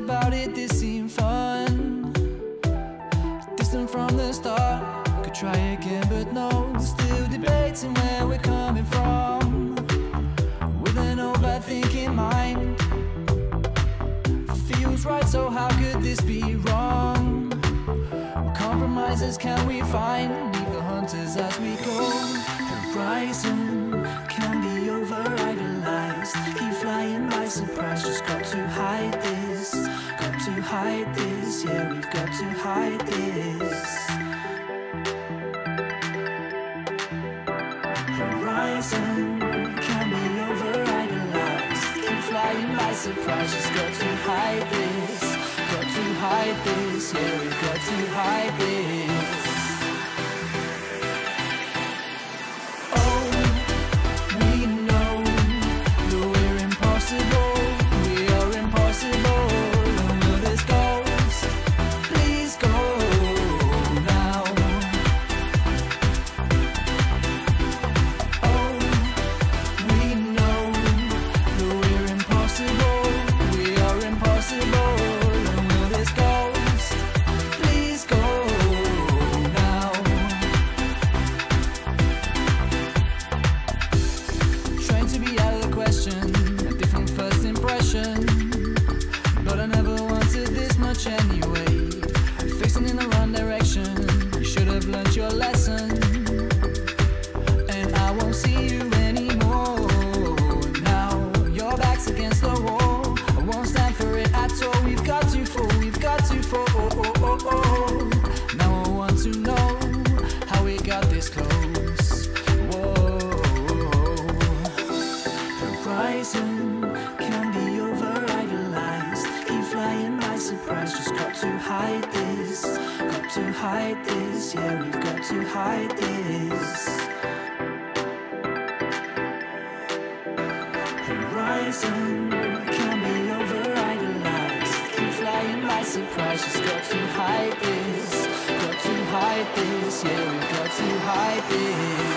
about it, this seemed fun. Distant from the start, could try again but no. Still debating where we're coming from, with an overthinking mind. Feels right, so how could this be wrong? What compromises can we find? Leave the hunters as we go. Horizon can be over-idolized. Keep flying by surprise, just got to hide this. Got to hide this, yeah, we've got to hide this. Horizon can be over-idolized. Keep flying by surprise, just got to hide this. Got to hide this, yeah, we've got to hide this. Anyway, facing in the wrong direction, you should have learned your lesson. And I won't see you anymore. Now your back's against the wall, I won't stand for it at all. We've got to fall, we've got to fall. Now I want to know how we got this close. Whoa. Horizon can be over-idolized. Keep flying by surprise, just got to hide this. Got to hide this, yeah, we've got to hide this. Horizon can be over-idolized. Keep flying by surprise, just got to hide this. Got to hide this, yeah, we've got to hide this.